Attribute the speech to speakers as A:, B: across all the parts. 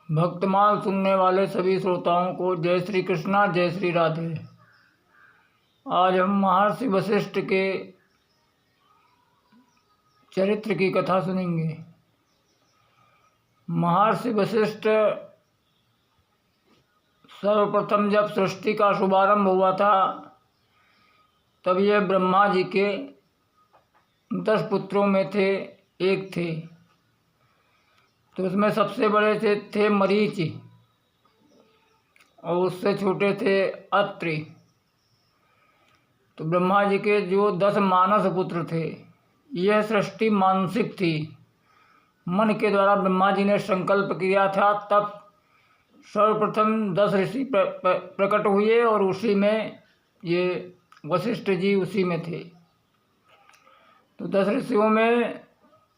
A: भक्तमाल सुनने वाले सभी श्रोताओं को जय श्री कृष्णा, जय श्री राधे। आज हम महर्षि वशिष्ठ के चरित्र की कथा सुनेंगे। महर्षि वशिष्ठ सर्वप्रथम जब सृष्टि का शुभारंभ हुआ था तब यह ब्रह्मा जी के 10 पुत्रों में थे, एक थे। तो उसमें सबसे बड़े थे मरीचि और उससे छोटे थे अत्रि। तो ब्रह्मा जी के जो 10 मानस पुत्र थे, यह सृष्टि मानसिक थी। मन के द्वारा ब्रह्मा जी ने संकल्प किया था, तब सर्वप्रथम 10 ऋषि प्रकट हुए और उसी में ये वशिष्ठ जी उसी में थे। तो 10 ऋषियों में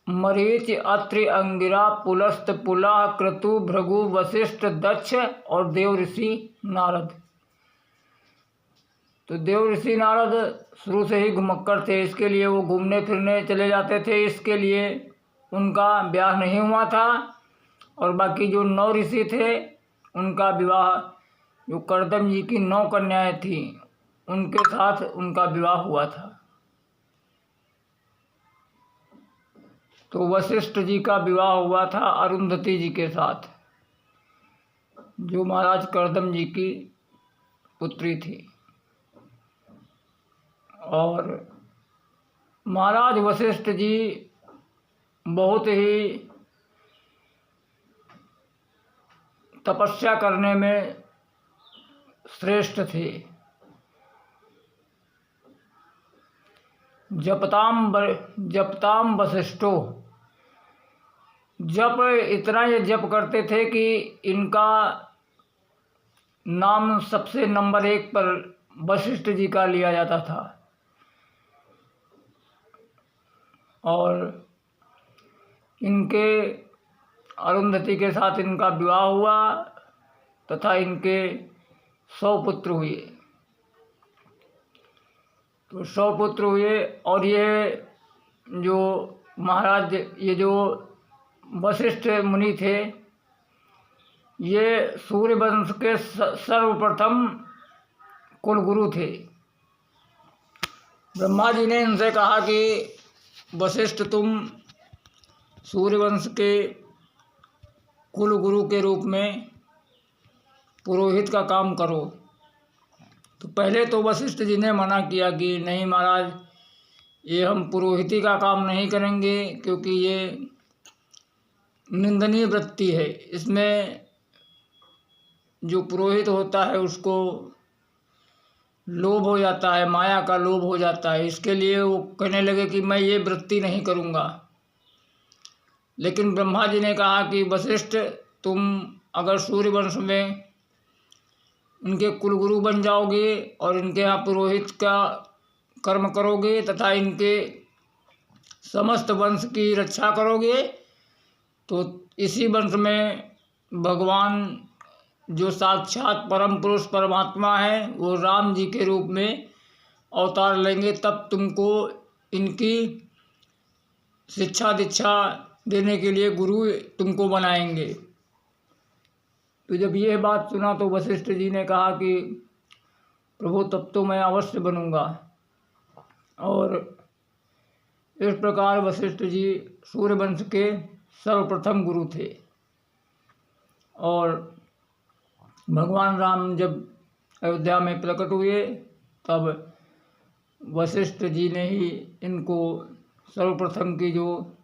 A: मरीच, अत्रि, अंगिरा, पुलस्त, पुलह, क्रतु, भृगु, वशिष्ठ, दक्ष और देव ऋषि नारद। तो देव ऋषि नारद शुरू से ही घुमक्कड़ थे, इसके लिए वो घूमने फिरने चले जाते थे, इसके लिए उनका ब्याह नहीं हुआ था। और बाकी जो 9 ऋषि थे उनका विवाह, जो कर्दम जी की 9 कन्याएं थीं उनके साथ उनका विवाह हुआ था। तो वशिष्ठ जी का विवाह हुआ था अरुंधति जी के साथ, जो महाराज कर्दम जी की पुत्री थी। और महाराज वशिष्ठ जी बहुत ही तपस्या करने में श्रेष्ठ थे। जपताम वशिष्ठो, जप इतना ये जप करते थे कि इनका नाम सबसे नंबर 1 पर वशिष्ठ जी का लिया जाता था। और इनके अरुंधति के साथ इनका विवाह हुआ तथा इनके 100 पुत्र हुए। तो 100 पुत्र हुए और ये जो महाराज, ये जो वशिष्ठ मुनि थे, ये सूर्यवंश के सर्वप्रथम कुलगुरु थे। ब्रह्मा जी ने इनसे कहा कि वशिष्ठ, तुम सूर्यवंश के कुलगुरु के रूप में पुरोहित का काम करो। तो पहले तो वशिष्ठ जी ने मना किया कि नहीं महाराज, ये हम पुरोहिती का काम नहीं करेंगे, क्योंकि ये निंदनीय वृत्ति है। इसमें जो पुरोहित होता है उसको लोभ हो जाता है, माया का लोभ हो जाता है। इसके लिए वो कहने लगे कि मैं ये वृत्ति नहीं करूँगा। लेकिन ब्रह्मा जी ने कहा कि वशिष्ठ, तुम अगर सूर्यवंश में उनके कुलगुरु बन जाओगे और इनके यहाँ पुरोहित का कर्म करोगे तथा इनके समस्त वंश की रक्षा करोगे, तो इसी वंश में भगवान जो साक्षात परम पुरुष परमात्मा है, वो राम जी के रूप में अवतार लेंगे, तब तुमको इनकी शिक्षा दीक्षा देने के लिए गुरु तुमको बनाएंगे। तो जब यह बात सुना तो वशिष्ठ जी ने कहा कि प्रभु, तब तो मैं अवश्य बनूंगा। और इस प्रकार वशिष्ठ जी सूर्यवंश के सर्वप्रथम गुरु थे। और भगवान राम जब अयोध्या में प्रकट हुए तब वशिष्ठ जी ने ही इनको सर्वप्रथम की जो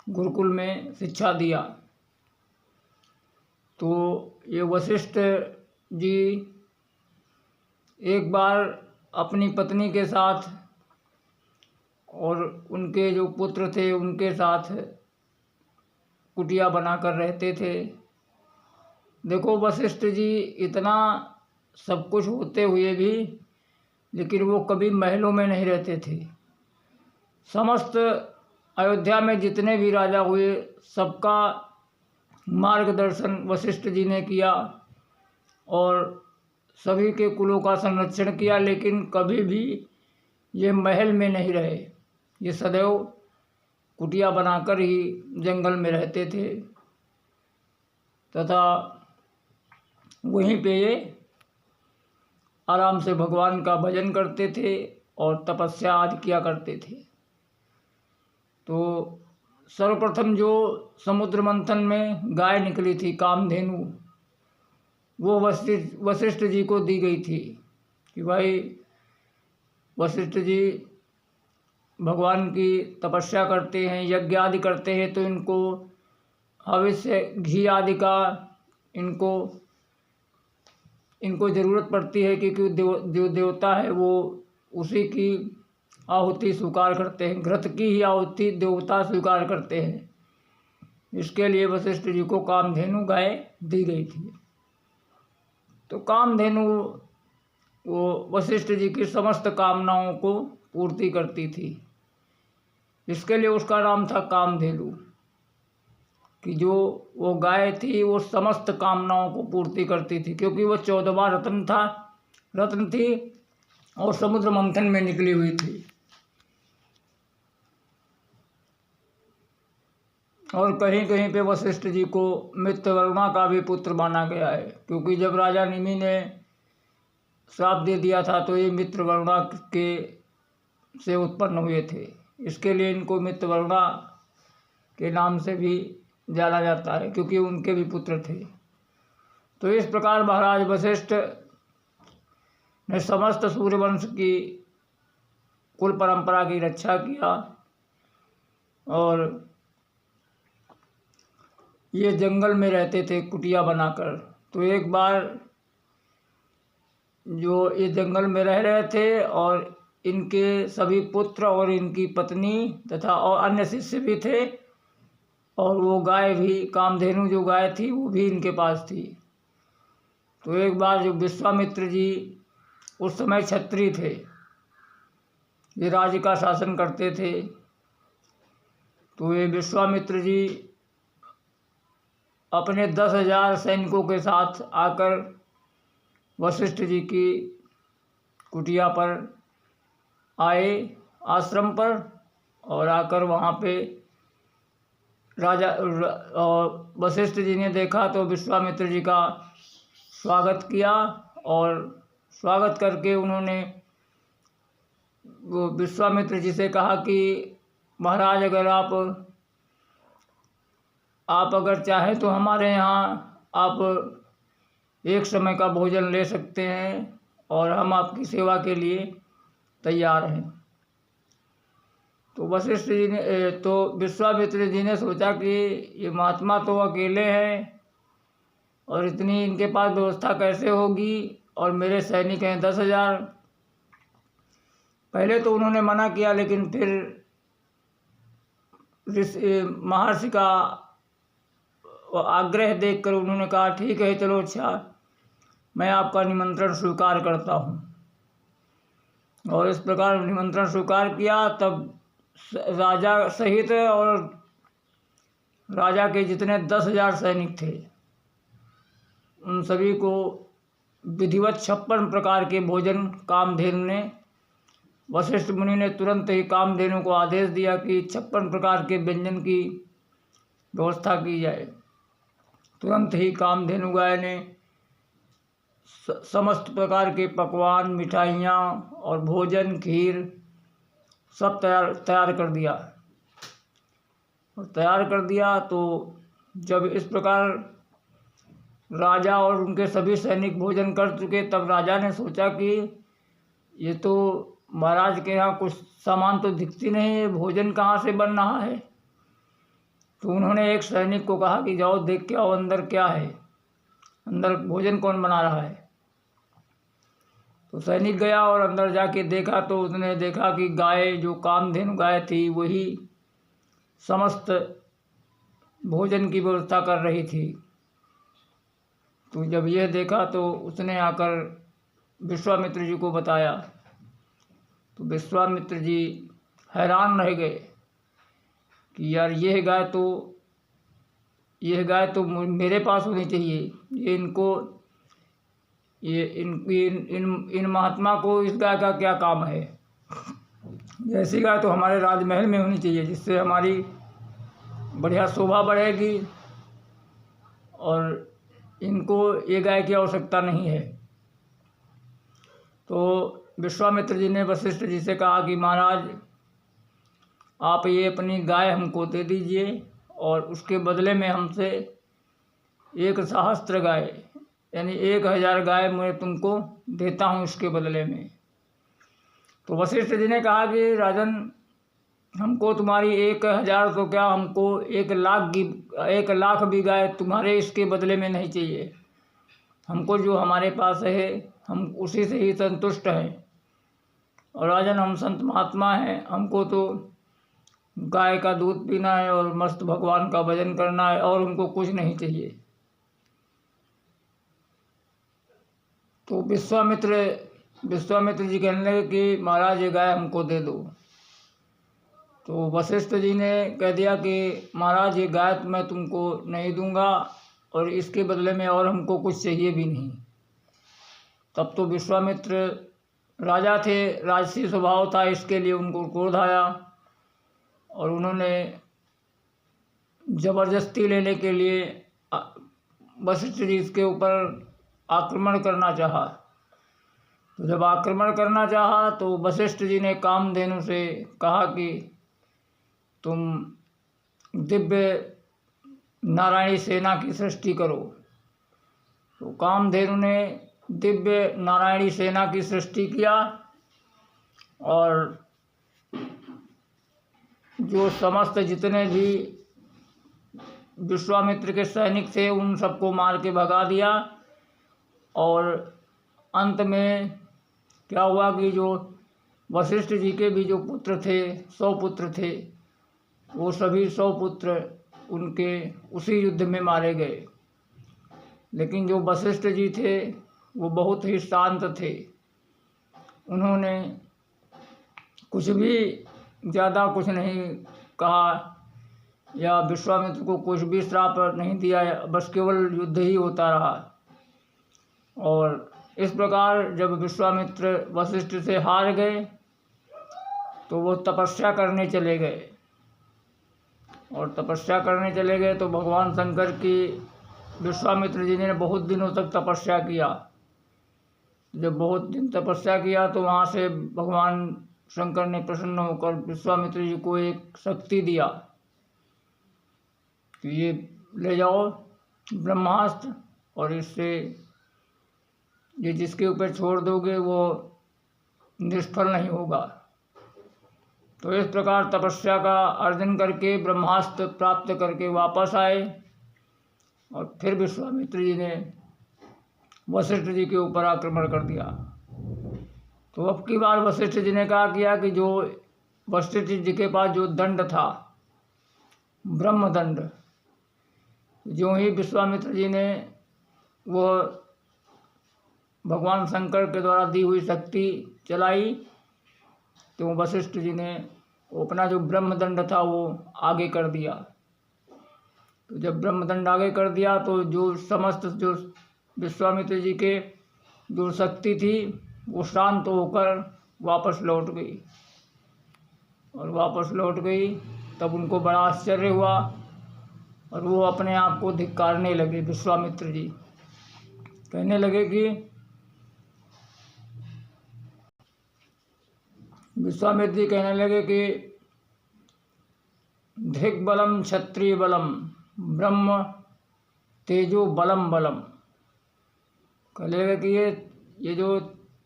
A: गुरुकुल में शिक्षा दिया। तो ये वशिष्ठ जी एक बार अपनी पत्नी के साथ और उनके जो पुत्र थे उनके साथ कुटिया बनाकर रहते थे। देखो, वशिष्ठ जी इतना सब कुछ होते हुए भी लेकिन वो कभी महलों में नहीं रहते थे। समस्त अयोध्या में जितने भी राजा हुए सबका मार्गदर्शन वशिष्ठ जी ने किया और सभी के कुलों का संरक्षण किया, लेकिन कभी भी ये महल में नहीं रहे। ये सदैव कुटिया बनाकर ही जंगल में रहते थे तथा वहीं पे ये आराम से भगवान का भजन करते थे और तपस्या आदि किया करते थे। तो सर्वप्रथम जो समुद्र मंथन में गाय निकली थी कामधेनु, वो वशिष्ठ जी को दी गई थी कि भाई वशिष्ठ जी भगवान की तपस्या करते हैं, यज्ञ आदि करते हैं, तो इनको हविष्य घी आदि का इनको ज़रूरत पड़ती है, क्योंकि जो देवता है वो उसी की आहुति स्वीकार करते हैं, घृत की ही आहुति देवता स्वीकार करते हैं। इसके लिए वशिष्ठ जी को कामधेनु गाय दी गई थी। तो कामधेनु वो वशिष्ठ जी की समस्त कामनाओं को पूर्ति करती थी, इसके लिए उसका नाम था कामधेनु, कि जो वो गाय थी वो समस्त कामनाओं को पूर्ति करती थी, क्योंकि वो 14वां रत्न थी और समुद्र मंथन में निकली हुई थी। और कहीं कहीं पे वशिष्ठ जी को मित्रवर्मा का भी पुत्र माना गया है, क्योंकि जब राजा निमि ने श्राप दे दिया था तो ये मित्रवर्मा के से उत्पन्न हुए थे, इसके लिए इनको मित्रवर्मा के नाम से भी जाना जाता है, क्योंकि उनके भी पुत्र थे। तो इस प्रकार महाराज वशिष्ठ ने समस्त सूर्यवंश की कुल परंपरा की रक्षा किया। और ये जंगल में रहते थे कुटिया बनाकर। तो एक बार जो ये जंगल में रह रहे थे और इनके सभी पुत्र और इनकी पत्नी तथा और अन्य शिष्य भी थे, और वो गाय भी, कामधेनु जो गाय थी वो भी इनके पास थी। तो एक बार जो विश्वामित्र जी उस समय क्षत्रिय थे, ये राज्य का शासन करते थे, तो ये विश्वामित्र जी अपने 10,000 सैनिकों के साथ आकर वशिष्ठ जी की कुटिया पर आए, आश्रम पर, और आकर वहाँ पे और वशिष्ठ जी ने देखा तो विश्वामित्र जी का स्वागत किया, और स्वागत करके उन्होंने वो विश्वामित्र जी से कहा कि महाराज अगर आप अगर चाहें तो हमारे यहाँ आप एक समय का भोजन ले सकते हैं, और हम आपकी सेवा के लिए तैयार हैं। तो वशिष्ठ जी ने तो विश्वामित्र जी ने सोचा कि ये महात्मा तो अकेले हैं और इतनी इनके पास व्यवस्था कैसे होगी, और मेरे सैनिक हैं 10,000। पहले तो उन्होंने मना किया, लेकिन फिर महर्षि का आग्रह देखकर उन्होंने कहा ठीक है चलो, अच्छा मैं आपका निमंत्रण स्वीकार करता हूँ। और इस प्रकार निमंत्रण स्वीकार किया। तब राजा सहित और राजा के जितने 10,000 सैनिक थे उन सभी को विधिवत 56 प्रकार के भोजन कामधेनु ने, वशिष्ठ मुनि ने तुरंत ही कामधेनु को आदेश दिया कि 56 प्रकार के व्यंजन की व्यवस्था की जाए। तुरंत ही कामधेनु गाय ने समस्त प्रकार के पकवान, मिठाइयाँ और भोजन, खीर सब तैयार कर दिया। और तैयार कर दिया तो जब इस प्रकार राजा और उनके सभी सैनिक भोजन कर चुके, तब राजा ने सोचा कि ये तो महाराज के यहाँ कुछ सामान तो दिखती नहीं है, भोजन कहाँ से बन रहा है। तो उन्होंने एक सैनिक को कहा कि जाओ देख के आओ अंदर क्या है, अंदर भोजन कौन बना रहा है। तो सैनिक गया और अंदर जाके देखा, तो उसने देखा कि गाय, जो कामधेनु गाय थी, वही समस्त भोजन की व्यवस्था कर रही थी। तो जब यह देखा तो उसने आकर विश्वामित्र जी को बताया। तो विश्वामित्र जी हैरान रह गए कि यार यह गाय तो मेरे पास होनी चाहिए, इन महात्मा को इस गाय का क्या काम है। ऐसी गाय तो हमारे राजमहल में होनी चाहिए, जिससे हमारी बढ़िया शोभा बढ़ेगी और इनको ये गाय की आवश्यकता नहीं है। तो विश्वामित्र जी ने वशिष्ठ जी से कहा कि महाराज, आप ये अपनी गाय हमको दे दीजिए और उसके बदले में हमसे 1,000 गाय यानी 1,000 गाय मैं तुमको देता हूँ इसके बदले में। तो वशिष्ठ जी ने कहा कि राजन, हमको तुम्हारी 1,000 तो क्या, हमको 1,00,000 भी गाय तुम्हारे इसके बदले में नहीं चाहिए। हमको जो हमारे पास है हम उसी से ही संतुष्ट हैं। और राजन, हम संत महात्मा हैं, हमको तो गाय का दूध पीना है और मस्त भगवान का भजन करना है और हमको कुछ नहीं चाहिए। तो विश्वामित्र जी कहने लगे कि महाराज, ये गाय हमको दे दो। तो वशिष्ठ जी ने कह दिया कि महाराज, ये गाय मैं तुमको नहीं दूंगा और इसके बदले में और हमको कुछ चाहिए भी नहीं। तब तो विश्वामित्र राजा थे, राजसी स्वभाव था, इसके लिए उनको क्रोध आया और उन्होंने जबरदस्ती लेने के लिए वशिष्ठ जी के ऊपर आक्रमण करना चाहा। तो जब आक्रमण करना चाहा तो वशिष्ठ जी ने कामधेनु से कहा कि तुम दिव्य नारायणी सेना की सृष्टि करो। तो कामधेनु ने दिव्य नारायणी सेना की सृष्टि किया और जो समस्त जितने भी विश्वामित्र के सैनिक थे उन सबको मार के भगा दिया। और अंत में क्या हुआ कि जो वशिष्ठ जी के भी जो पुत्र थे, 100 पुत्र थे, वो सभी 100 पुत्र उनके उसी युद्ध में मारे गए। लेकिन जो वशिष्ठ जी थे वो बहुत ही शांत थे। उन्होंने कुछ भी ज़्यादा कुछ नहीं कहा या विश्वामित्र को कुछ भी श्राप नहीं दिया, बस केवल युद्ध ही होता रहा। और इस प्रकार जब विश्वामित्र वशिष्ठ से हार गए तो वो तपस्या करने चले गए। और तपस्या करने चले गए तो भगवान शंकर की विश्वामित्र जी ने बहुत दिनों तक तपस्या किया। जब बहुत दिन तपस्या किया तो वहाँ से भगवान शंकर ने प्रसन्न होकर विश्वामित्र जी को एक शक्ति दिया कि ये ले जाओ ब्रह्मास्त्र और इससे ये जिसके ऊपर छोड़ दोगे वो निष्फल नहीं होगा। तो इस प्रकार तपस्या का अर्जन करके ब्रह्मास्त्र प्राप्त करके वापस आए और फिर विश्वामित्र जी ने वशिष्ठ जी के ऊपर आक्रमण कर दिया। तो अब की बार वशिष्ठ जी ने कहा किया कि जो वशिष्ठ जी के पास जो दंड था, ब्रह्मदंड, जो ही विश्वामित्र जी ने वो भगवान शंकर के द्वारा दी हुई शक्ति चलाई तो वशिष्ठ जी ने अपना जो ब्रह्मदंड था वो आगे कर दिया। तो जब ब्रह्मदंड आगे कर दिया तो जो समस्त जो विश्वामित्र जी के जो शक्ति थी वो शांत होकर वापस लौट गई। और वापस लौट गई तब उनको बड़ा आश्चर्य हुआ और वो अपने आप को धिक्कारने लगे। विश्वामित्र जी कहने लगे कि विश्वामित्र जी कहने लगे कि धिक बलम क्षत्रिय बलम ब्रह्म तेजो बलम बलम। कहने लगे कि ये जो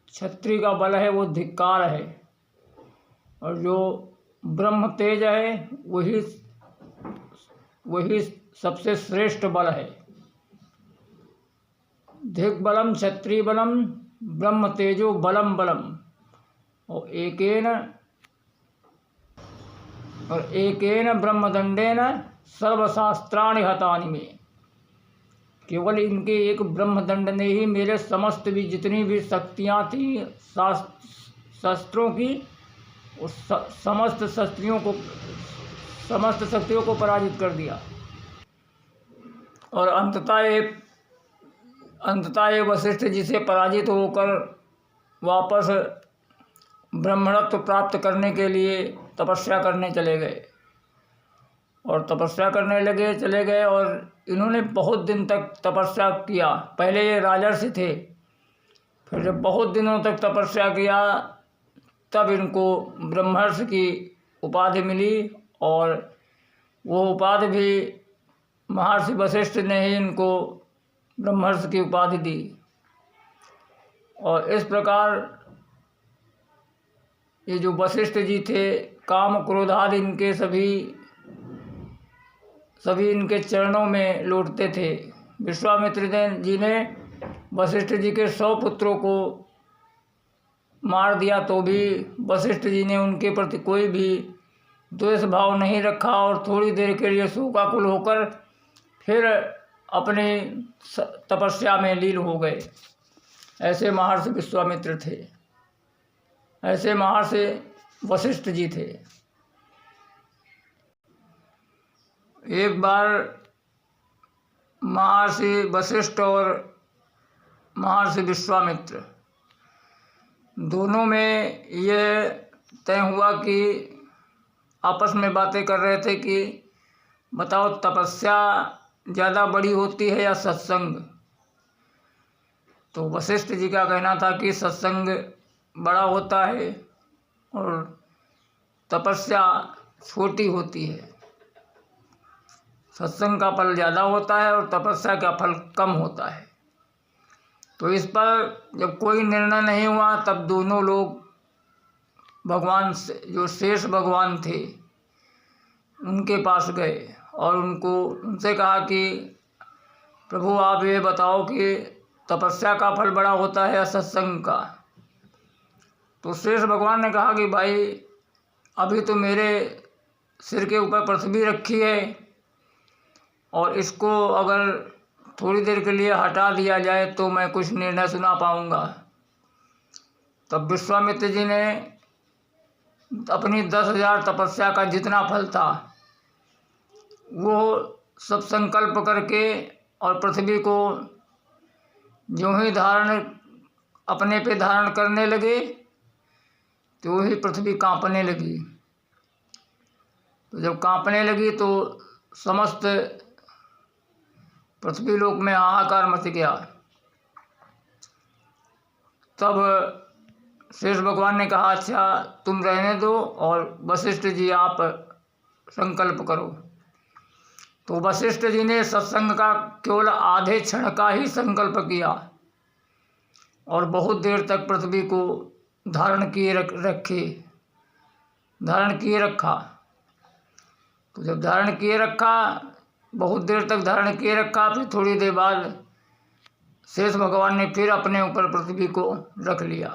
A: क्षत्रिय का बल है वो धिक्कार है और जो ब्रह्म तेज है वही सबसे श्रेष्ठ बल है। धिक बलम क्षत्रिय बलम ब्रह्म तेजो बलम बलम। और एकेन ब्रह्मदंडेन सर्वशास्त्राणि हतानि में। केवल इनके एक ब्रह्मदंड ने ही मेरे समस्त भी जितनी भी शक्तियाँ थी शस्त्रों की उस समस्त शक्तियों को पराजित कर दिया। और अंततः ये वशिष्ठ जी से पराजित होकर वापस ब्रह्मणत्व प्राप्त करने के लिए तपस्या करने चले गए। और तपस्या करने लगे, चले गए। और इन्होंने बहुत दिन तक तपस्या किया। पहले ये राजर्षि थे, फिर जब बहुत दिनों तक तपस्या किया तब इनको ब्रह्मर्षि की उपाधि मिली। और वो उपाधि भी महर्षि वशिष्ठ ने ही इनको ब्रह्मर्षि की उपाधि दी। और इस प्रकार ये जो वशिष्ठ जी थे, काम क्रोधादि इनके सभी इनके चरणों में लौटते थे। विश्वामित्र जी ने वशिष्ठ जी के 100 पुत्रों को मार दिया तो भी वशिष्ठ जी ने उनके प्रति कोई भी द्वेष भाव नहीं रखा और थोड़ी देर के लिए शोकाकुल होकर फिर अपनी तपस्या में लीन हो गए। ऐसे महर्षि विश्वामित्र थे, ऐसे महर्षि वशिष्ठ जी थे। एक बार महर्षि वशिष्ठ और महर्षि विश्वामित्र दोनों में ये तय हुआ कि आपस में बातें कर रहे थे कि बताओ तपस्या ज़्यादा बड़ी होती है या सत्संग। तो वशिष्ठ जी का कहना था कि सत्संग बड़ा होता है और तपस्या छोटी होती है। सत्संग का फल ज़्यादा होता है और तपस्या का फल कम होता है। तो इस पर जब कोई निर्णय नहीं हुआ तब दोनों लोग भगवान से, जो शेष भगवान थे, उनके पास गए और उनसे कहा कि प्रभु आप ये बताओ कि तपस्या का फल बड़ा होता है या सत्संग का। तो शेष भगवान ने कहा कि भाई अभी तो मेरे सिर के ऊपर पृथ्वी रखी है और इसको अगर थोड़ी देर के लिए हटा दिया जाए तो मैं कुछ निर्णय सुना पाऊंगा। तब विश्वामित्र जी ने अपनी 10,000 तपस्या का जितना फल था वो सब संकल्प करके और पृथ्वी को जो ही अपने पे धारण करने लगे तो वही पृथ्वी कांपने लगी। तो जब कांपने लगी तो समस्त पृथ्वी लोक में हाहाकार मच गया। तब शेष भगवान ने कहा अच्छा तुम रहने दो और वशिष्ठ जी आप संकल्प करो। तो वशिष्ठ जी ने सत्संग का केवल आधे क्षण का ही संकल्प किया और बहुत देर तक पृथ्वी को धारण किए रखा। तो जब धारण किए रखा, बहुत देर तक धारण किए रखा, फिर थोड़ी देर बाद शेष भगवान ने फिर अपने ऊपर पृथ्वी को रख लिया।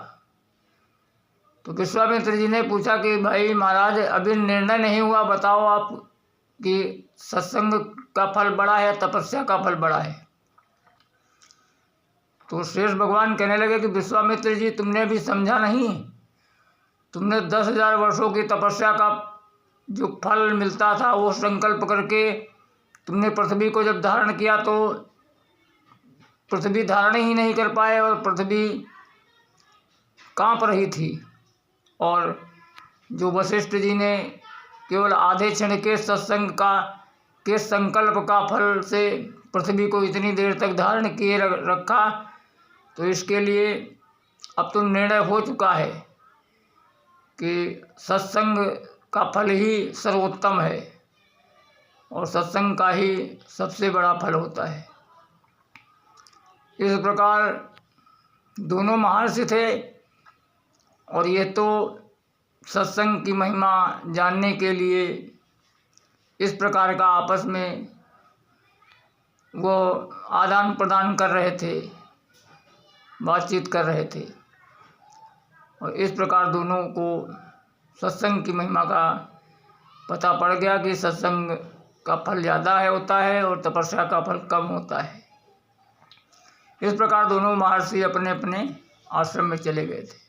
A: तो विश्वामित्र जी ने पूछा कि भाई महाराज अभी निर्णय नहीं हुआ, बताओ आप कि सत्संग का फल बड़ा है तपस्या का फल बड़ा है। तो शेष भगवान कहने लगे कि विश्वामित्र जी तुमने भी समझा नहीं, तुमने 10,000 वर्षों की तपस्या का जो फल मिलता था वो संकल्प करके तुमने पृथ्वी को जब धारण किया तो पृथ्वी धारण ही नहीं कर पाए और पृथ्वी कांप रही थी। और जो वशिष्ठ जी ने केवल आधे क्षण के सत्संग के संकल्प का फल से पृथ्वी को इतनी देर तक धारण किए रखा, तो इसके लिए अब तो निर्णय हो चुका है कि सत्संग का फल ही सर्वोत्तम है और सत्संग का ही सबसे बड़ा फल होता है। इस प्रकार दोनों महर्षि थे और ये तो सत्संग की महिमा जानने के लिए इस प्रकार का आपस में वो आदान प्रदान कर रहे थे, बातचीत कर रहे थे। और इस प्रकार दोनों को सत्संग की महिमा का पता पड़ गया कि सत्संग का फल ज़्यादा होता है और तपस्या का फल कम होता है। इस प्रकार दोनों महर्षि अपने अपने आश्रम में चले गए थे।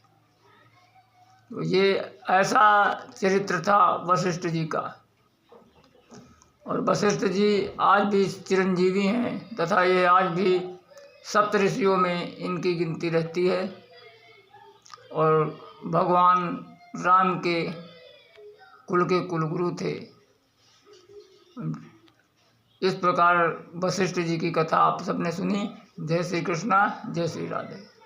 A: तो ये ऐसा चरित्र था वशिष्ठ जी का। और वशिष्ठ जी आज भी चिरंजीवी हैं तथा ये आज भी सप्तऋषियों में इनकी गिनती रहती है और भगवान राम के कुल गुरु थे। इस प्रकार वशिष्ठ जी की कथा आप सबने सुनी। जय श्री कृष्णा, जय श्री राधे।